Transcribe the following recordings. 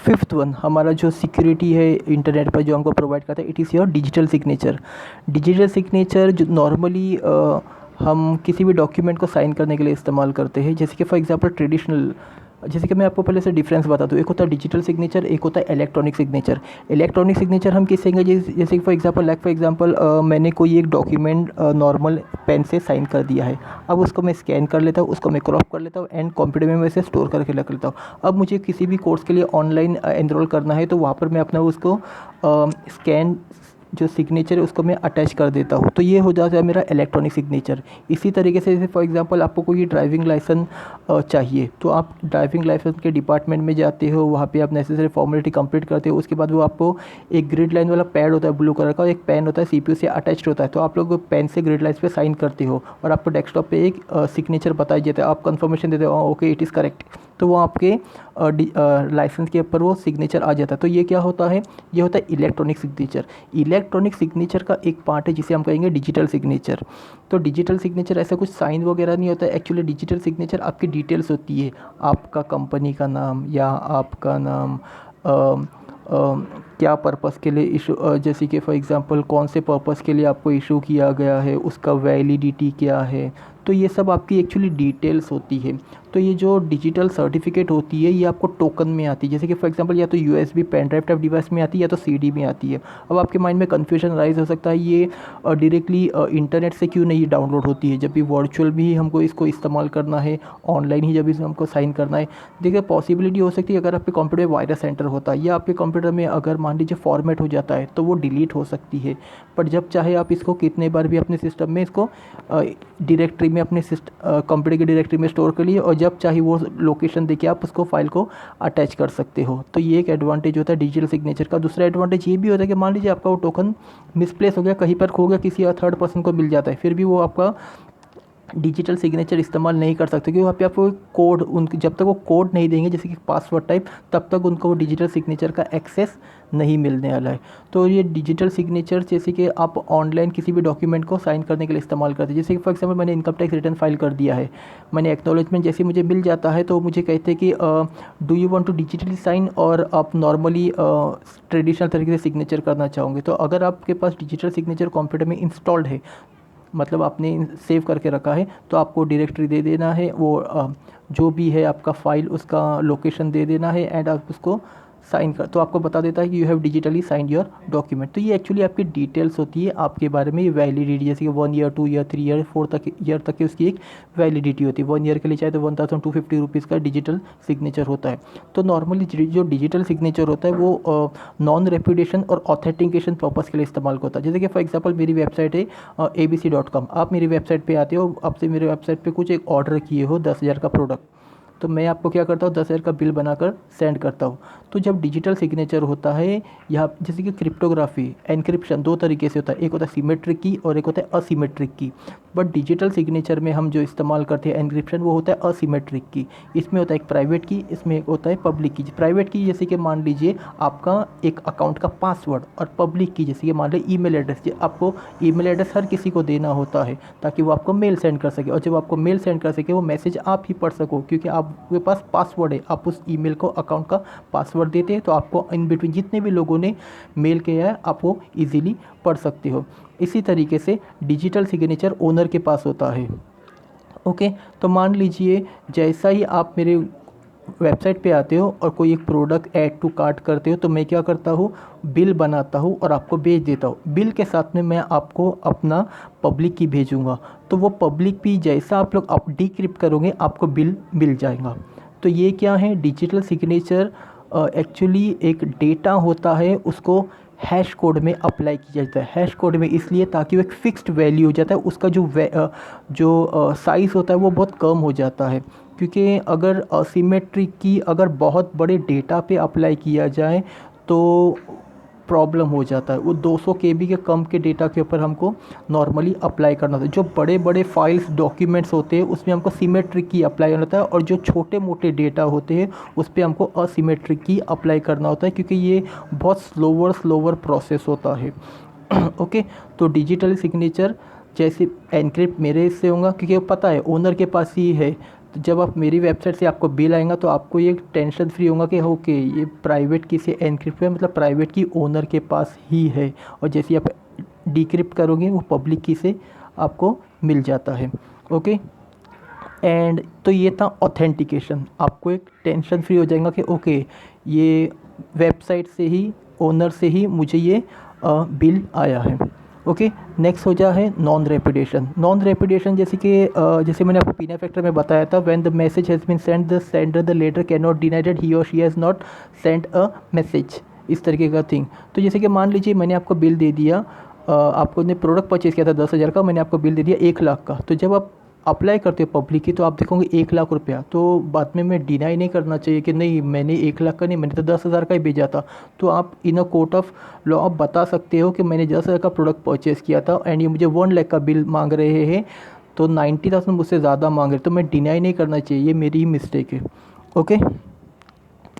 Fifth one हमारा जो security है इंटरनेट पर जो हमको प्रोवाइड करता है, it is your digital signature. Digital signature जो नॉर्मली हम किसी भी डॉक्यूमेंट को साइन करने के लिए इस्तेमाल करते हैं, जैसे कि फॉर एग्जांपल ट्रेडिशनल, जैसे कि मैं आपको पहले से डिफरेंस बता दूँ, एक होता है डिजिटल सिग्नेचर, एक होता है इलेक्ट्रॉनिक सिग्नेचर। इलेक्ट्रॉनिक सिग्नेचर हम किससे कहेंगे, जैसे कि फॉर एग्जांपल मैंने कोई एक डॉक्यूमेंट नॉर्मल पेन से साइन कर दिया है, अब उसको मैं स्कैन कर लेता हूँ, उसको मैं क्रॉप कर लेता हूँ एंड कंप्यूटर में वैसे स्टोर करके रख लेता हूँ। अब मुझे किसी भी कोर्स के लिए ऑनलाइन एनरोल करना है तो वहाँ पर मैं अपना उसको स्कैन जो सिग्नेचर है उसको मैं अटैच कर देता हूँ, तो ये हो जाता है मेरा इलेक्ट्रॉनिक सिग्नेचर। इसी तरीके से जैसे फॉर एग्जांपल आपको कोई ड्राइविंग लाइसेंस चाहिए, तो आप ड्राइविंग लाइसेंस के डिपार्टमेंट में जाते हो, वहाँ पे आप नेसेसरी फॉर्मेलिटी कंप्लीट करते हो, उसके बाद वो आपको एक ग्रिड लाइन वाला पैड होता है ब्लू कलर का, एक पेन होता है सीपीयू से अटैच्ड होता है, तो आप लोग पेन से ग्रिड लाइन पे साइन करते हो और आपको डेस्कटॉप पे एक सिग्नेचर बताया जाता है, आप कंफर्मेशन देते हो ओके इट इज़ करेक्ट, तो वो आपके लाइसेंस के ऊपर वो सिग्नेचर आ जाता है। तो ये क्या होता है, ये होता है इलेक्ट्रॉनिक सिग्नेचर। इलेक्ट्रॉनिक सिग्नेचर का एक पार्ट है जिसे हम कहेंगे डिजिटल सिग्नेचर। तो डिजिटल सिग्नेचर ऐसा कुछ साइन वगैरह नहीं होता है, एक्चुअली डिजिटल सिग्नेचर आपकी डिटेल्स होती है, आपका कंपनी का नाम या आपका नाम क्या पर्पस के लिए इशू, जैसे कि फॉर एग्जांपल कौन से पर्पस के लिए आपको इशू किया गया है, उसका वैलिडिटी क्या है, तो ये सब आपकी एक्चुअली डिटेल्स होती है। तो ये जो डिजिटल सर्टिफिकेट होती है ये आपको टोकन में आती है, जैसे कि फॉर एग्जांपल या तो USB pen drive type device में आती है या तो सीडी में आती है। अब आपके माइंड में कन्फ्यूजन राइज हो सकता है ये डायरेक्टली इंटरनेट से क्यों नहीं डाउनलोड होती है, जब भी वर्चुअल भी हमको इसको इस्तेमाल करना है, ऑनलाइन ही जब इसको हमको साइन करना है। देखिए पॉसिबिलिटी हो सकती है अगर आपके कंप्यूटर में वायरस एंटर होता है या आपके कंप्यूटर में अगर मान लीजिए फॉर्मेट हो जाता है तो वो डिलीट हो सकती है, बट जब चाहे आप इसको कितने बार भी अपने सिस्टम में इसको डायरेक्टरी में अपने कंप्यूटर की डायरेक्टरी में स्टोर कर लिए और जब चाहे वो लोकेशन देके आप उसको फाइल को अटैच कर सकते हो। तो ये एक एडवांटेज होता है डिजिटल सिग्नेचर का। दूसरा एडवांटेज ये भी होता है कि मान लीजिए आपका वो टोकन मिसप्लेस हो गया, कहीं पर खो गया, किसी थर्ड पर्सन को मिल जाता है, फिर भी वो आपका डिजिटल सिग्नेचर इस्तेमाल नहीं कर सकते, क्योंकि वहाँ पे आपको कोड उनके जब तक वो कोड नहीं देंगे जैसे कि पासवर्ड टाइप, तब तक उनको वो डिजिटल सिग्नेचर का एक्सेस नहीं मिलने वाला है। तो ये डिजिटल सिग्नेचर जैसे कि आप ऑनलाइन किसी भी डॉक्यूमेंट को साइन करने के लिए इस्तेमाल करते हैं, जैसे कि फॉर एग्जांपल मैंने इनकम टैक्स रिटर्न फाइल कर दिया है, मैंने एक्नॉलेजमेंट जैसे मुझे मिल जाता है तो मुझे कहते हैं कि do you want to digitally sign और आप नॉर्मली ट्रेडिशनल तरीके से सिग्नेचर करना चाहोगे। तो अगर आपके पास डिजिटल सिग्नेचर कंप्यूटर में इंस्टॉल्ड है, मतलब आपने सेव करके रखा है, तो आपको डायरेक्टरी दे देना है, वो जो भी है आपका फ़ाइल उसका लोकेशन दे देना है एंड आप उसको साइन कर, तो आपको बता देता है कि you have digitally signed your document. तो ये एक्चुअली आपकी डिटेल्स होती है आपके बारे में, वैलिडिटी जैसे कि 1 ईयर 2 ईयर 3 ईयर 4 तक ईयर तक की उसकी एक वैलिडिटी होती है। 1 ईयर के लिए चाहे तो 1250 रुपीज़ का डिजिटल सिग्नेचर होता है। तो नॉर्मली जो डिजिटल सिग्नेचर होता है वो नॉन रेपुटेशन और ऑथेंटिकेशन पर्पज़ के लिए इस्तेमाल होता है। जैसे कि फॉर एग्जांपल मेरी वेबसाइट है abc.com, आप मेरी वेबसाइट पे आते हो, आपसे मेरे वेबसाइट पे कुछ एक ऑर्डर किए हो 10,000 का प्रोडक्ट, तो मैं आपको क्या करता हूँ 10,000 का बिल बनाकर सेंड करता हूँ। तो जब डिजिटल सिग्नेचर होता है या जैसे कि क्रिप्टोग्राफी एनक्रिप्शन दो तरीके से होता है, एक होता है सिमेट्रिक की और एक होता है असिमेट्रिक की। बट डिजिटल सिग्नेचर में हम जो इस्तेमाल करते हैं एनक्रिप्शन वो होता है असिमेट्रिक की। इसमें होता है एक प्राइवेट की, इसमें एक होता है पब्लिक की। प्राइवेट की जैसे कि मान लीजिए आपका एक अकाउंट का पासवर्ड, और पब्लिक की जैसे कि मान लीजिए ईमेल एड्रेस, आपको ईमेल एड्रेस हर किसी को देना होता है ताकि वो आपको मेल सेंड कर सके, और जब आपको मेल सेंड कर सके वो मैसेज आप ही पढ़ सको, क्योंकि आपके पास पासवर्ड है, आप उस ईमेल को अकाउंट का पासवर्ड देते हैं तो आपको इन बिटवीन जितने भी लोगों ने मेल किया है आप वो ईजिली पढ़ सकते हो। इसी तरीके से डिजिटल सिग्नेचर ओनर के पास होता है। ओके, तो मान लीजिए जैसा ही आप मेरे वेबसाइट पे आते हो और कोई एक प्रोडक्ट ऐड टू कार्ट करते हो, तो मैं क्या करता हूँ बिल बनाता हूँ और आपको भेज देता हूँ। बिल के साथ में मैं आपको अपना पब्लिक की भेजूँगा, तो वो पब्लिक भी जैसा आप लोग आप डिक्रिप्ट करोगे आपको बिल मिल जाएगा। तो ये क्या है, डिजिटल सिग्नेचर एक्चुअली एक डेटा होता है, उसको हैश कोड में अप्लाई किया जाता है। हैश कोड में इसलिए ताकि वो एक फिक्स्ड वैल्यू हो जाता है, उसका जो साइज़ होता है वो बहुत कम हो जाता है, क्योंकि अगर असिमेट्रिक की अगर बहुत बड़े डेटा पे अप्लाई किया जाए तो प्रॉब्लम हो जाता है। वो 200 KB के कम के डेटा के ऊपर हमको नॉर्मली अप्लाई करना होता है। जो बड़े बड़े फाइल्स डॉक्यूमेंट्स होते हैं उसमें हमको सिमेट्रिक की अप्लाई करना होता है, और जो छोटे मोटे डेटा होते हैं उस पर हमको असिमेट्रिक की अप्लाई करना होता है, क्योंकि ये बहुत स्लोवर प्रोसेस होता है। ओके, तो डिजिटल सिग्नेचर जैसे एनक्रिप्ट मेरे इससे होगा क्योंकि पता है ओनर के पास ही है, तो जब आप मेरी वेबसाइट से आपको बिल आएगा तो आपको ये टेंशन फ्री होगा कि ओके ये प्राइवेट की से एनक्रिप्ट है, मतलब प्राइवेट की ओनर के पास ही है, और जैसे आप डिक्रिप्ट करोगे वो पब्लिक की से आपको मिल जाता है। ओके, एंड तो ये था ऑथेंटिकेशन। आपको एक टेंशन फ्री हो जाएगा कि ओके ये वेबसाइट से ही, ओनर से ही मुझे ये बिल आया है। ओके, नेक्स्ट हो जा है नॉन रेपुटेशन। नॉन रेपुटेशन जैसे कि जैसे मैंने आपको पीना फैक्टर में बताया था, when the message has been send the sender the letter can not deny that he और she has not send a message, इस तरीके का थिंग। तो जैसे कि मान लीजिए मैंने आपको बिल दे दिया, आपको ने प्रोडक्ट परचेज़ किया था 10,000 का, मैंने आपको बिल दे दिया 1 लाख का। तो जब आप अप्लाई करते हो पब्लिक की तो आप देखोगे 1 लाख रुपया, तो बाद में मैं डिनाई नहीं करना चाहिए कि नहीं मैंने 1 लाख का नहीं, मैंने तो 10,000 का ही भेजा था। तो आप इन अ कोर्ट ऑफ लॉ आप बता सकते हो कि मैंने 10,000 का प्रोडक्ट परचेज़ किया था एंड ये मुझे 1 लाख का बिल मांग रहे हैं, तो 90,000 मुझसे ज़्यादा मांग रहे, तो मैं डिनाई नहीं करना चाहिए, ये मेरी ही मिस्टेक है। ओके,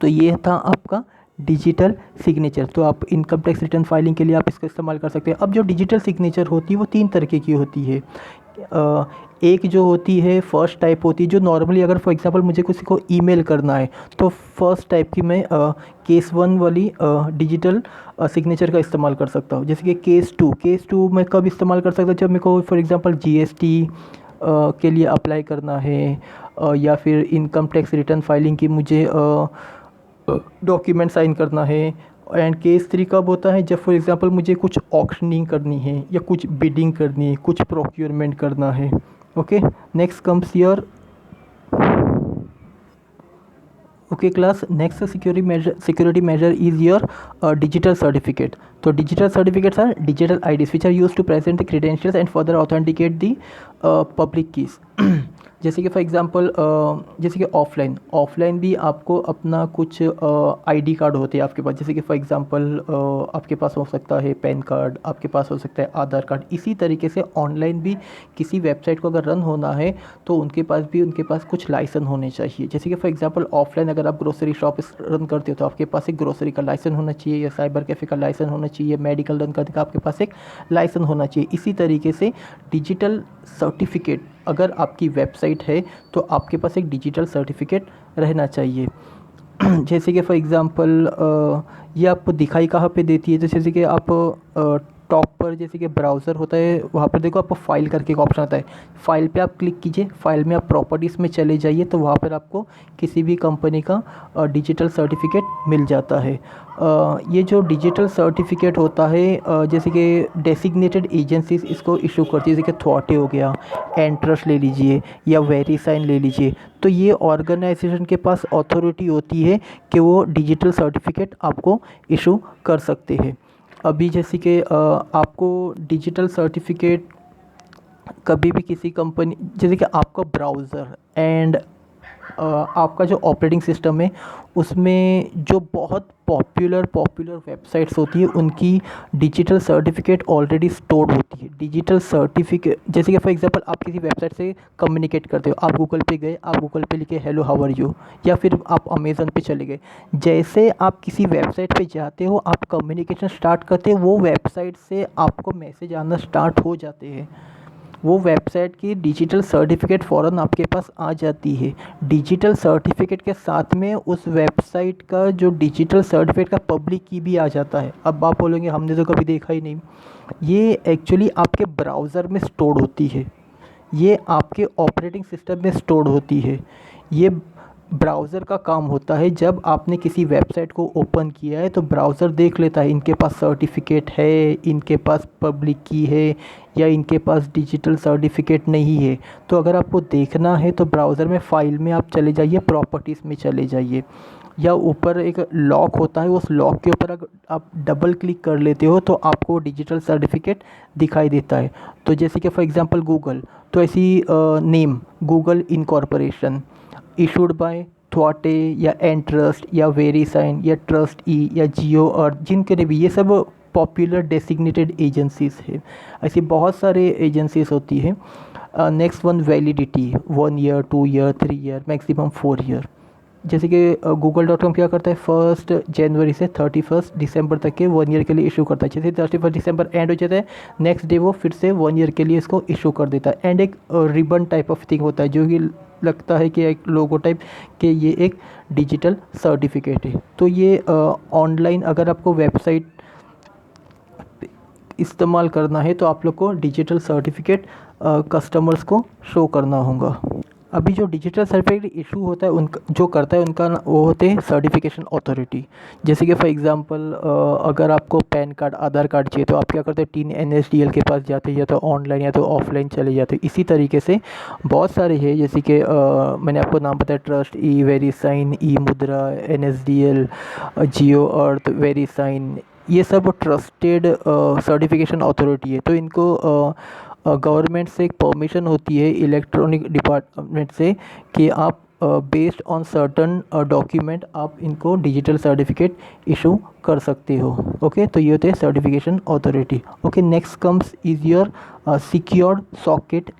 तो ये था आपका डिजिटल सिग्नेचर। तो आप इनकम टैक्स रिटर्न फाइलिंग के लिए आप इसका इस्तेमाल कर सकते हैं। अब जो डिजिटल सिग्नेचर होती है वो 3 तरीके की होती है। एक जो होती है फर्स्ट टाइप होती है, जो नॉर्मली अगर फॉर एग्जांपल मुझे किसी को ईमेल करना है तो फर्स्ट टाइप की मैं केस 1 वाली डिजिटल सिग्नेचर का इस्तेमाल कर सकता हूँ। जैसे कि केस 2 मैं कब इस्तेमाल कर सकता हूँ, जब मेरे को फॉर एग्जांपल जीएसटी के लिए अप्लाई करना है, या फिर इनकम टैक्स रिटर्न फाइलिंग की मुझे डॉक्यूमेंट साइन करना है। एंड केस 3 कब होता है, जब फॉर एग्जांपल मुझे कुछ ऑक्शनिंग करनी है या कुछ बिडिंग करनी है, कुछ प्रोक्योरमेंट करना है। Okay, next comes your okay class, next security measure is your digital certificate. तो digital certificates are digital IDs which are use to present the credentials and further authenticate the public keys. जैसे कि for example जैसे कि offline भी आपको अपना कुछ ID card होते हैं आपके पास। जैसे कि फॉर एग्जांपल आपके पास हो सकता है पैन कार्ड, आपके पास हो सकता है आधार कार्ड। इसी तरीके से ऑनलाइन भी किसी वेबसाइट को अगर रन होना है तो उनके पास कुछ लाइसेंस होने चाहिए। जैसे कि फॉर एग्जांपल ऑफलाइन अगर आप ग्रोसरी शॉप रन करते हो तो आपके पास एक ग्रोसरी का लाइसेंस होना चाहिए, या साइबर कैफ़े का लाइसेंस होना चाहिए, मेडिकल रन करने का आपके पास एक लाइसेंस होना चाहिए। इसी तरीके से डिजिटल सर्टिफिकेट, अगर आपकी वेबसाइट है तो आपके पास एक डिजिटल सर्टिफिकेट रहना चाहिए। जैसे कि फॉर एग्ज़ाम्पल ये आपको दिखाई कहाँ पे देती है, जैसे कि आप टॉप पर जैसे कि ब्राउज़र होता है वहाँ पर देखो आपको फाइल करके एक ऑप्शन आता है। फाइल पे आप क्लिक कीजिए, फाइल में आप प्रॉपर्टीज़ में चले जाइए तो वहाँ पर आपको किसी भी कंपनी का डिजिटल सर्टिफिकेट मिल जाता है। ये जो डिजिटल सर्टिफिकेट होता है जैसे कि डेसिग्नेटेड एजेंसीज इसको इशू करती है, जैसे कि थॉटे हो गया, एंट्रस्ट ले लीजिए या वेरीसाइन ले लीजिए। तो ये ऑर्गेनाइजेशन के पास अथॉरिटी होती है कि वो डिजिटल सर्टिफिकेट आपको इशू कर सकते हैं। अभी जैसे कि आपको डिजिटल सर्टिफिकेट कभी भी किसी कंपनी, जैसे कि आपका ब्राउज़र एंड आपका जो ऑपरेटिंग सिस्टम है उसमें जो बहुत पॉपुलर वेबसाइट्स होती है उनकी डिजिटल सर्टिफिकेट ऑलरेडी स्टोर्ड होती है। डिजिटल सर्टिफिकेट जैसे कि फॉर एग्जांपल आप किसी वेबसाइट से कम्युनिकेट करते हो, आप गूगल पे गए, आप गूगल पे लिखे हेलो हाउ आर यू, या फिर आप अमेज़न पे चले गए। जैसे आप किसी वेबसाइट पे जाते हो, आप कम्युनिकेशन स्टार्ट करते हो, वो वेबसाइट से आपको मैसेज आना स्टार्ट हो जाते हैं। वो वेबसाइट की डिजिटल सर्टिफिकेट फ़ौरन आपके पास आ जाती है। डिजिटल सर्टिफिकेट के साथ में उस वेबसाइट का जो डिजिटल सर्टिफिकेट का पब्लिक की भी आ जाता है। अब आप बोलेंगे हमने तो कभी देखा ही नहीं, ये एक्चुअली आपके ब्राउज़र में स्टोर्ड होती है, ये आपके ऑपरेटिंग सिस्टम में स्टोर्ड होती है। ये ब्राउज़र का काम होता है, जब आपने किसी वेबसाइट को ओपन किया है तो ब्राउज़र देख लेता है इनके पास सर्टिफिकेट है, इनके पास पब्लिक की है, या इनके पास डिजिटल सर्टिफिकेट नहीं है। तो अगर आपको देखना है तो ब्राउज़र में फ़ाइल में आप चले जाइए, प्रॉपर्टीज़ में चले जाइए, या ऊपर एक लॉक होता है, उस लॉक के ऊपर अगर आप डबल क्लिक कर लेते हो तो आपको डिजिटल सर्टिफिकेट दिखाई देता है। तो जैसे कि फॉर एग्ज़ाम्पल गूगल, तो ऐसी name Google incorporation issued by Thawte या एंट्रस्ट या वेरीसाइन या ट्रस्ट ई या जियो अर्थ, जिनके भी ये सब पॉपुलर डेसिग्नेटेड एजेंसीज़ है। ऐसी बहुत सारे एजेंसीज होती हैं। Next one validity, 1 year, 2 year, 3 year, maximum 4 year. जैसे कि google.com क्या करता है, 1 जनवरी से 31 दिसंबर तक के 1 ईयर के लिए इशू करता है। जैसे 31 दिसंबर एंड हो जाता है, नेक्स्ट डे वो फिर से 1 ईयर के लिए इसको इशू कर देता है। एंड एक रिबन टाइप ऑफ थिंग होता है जो कि लगता है कि एक लोगो टाइप कि ये एक डिजिटल सर्टिफिकेट है। तो ये ऑनलाइन अगर आपको वेबसाइट इस्तेमाल करना है तो आप लोग को डिजिटल सर्टिफिकेट कस्टमर्स को शो करना होगा। अभी जो डिजिटल सर्टिफिकेट इशू होता है उनका जो करता है उनका वो होते हैं सर्टिफिकेशन अथॉरिटी। जैसे कि फॉर एग्जांपल अगर आपको पैन कार्ड आधार कार्ड चाहिए तो आप क्या करते हैं, टीन NSDL के पास जाते हैं, या तो ऑनलाइन या तो ऑफलाइन चले जाते हैं। इसी तरीके से बहुत सारे हैं, जैसे कि मैंने आपको नाम बताया, ट्रस्ट, ई वेरीसाइन, ई मुद्रा, NSDL, जियो अर्थ, वेरीसाइन, ये सब ट्रस्टेड सर्टिफिकेशन अथॉरिटी है। तो इनको गवर्नमेंट से एक परमिशन होती है इलेक्ट्रॉनिक डिपार्टमेंट से कि आप बेस्ड ऑन सर्टन डॉक्यूमेंट आप इनको डिजिटल सर्टिफिकेट इशू कर सकते हो। ओके, तो ये होते हैं certification authority. Okay, next comes is your secured socket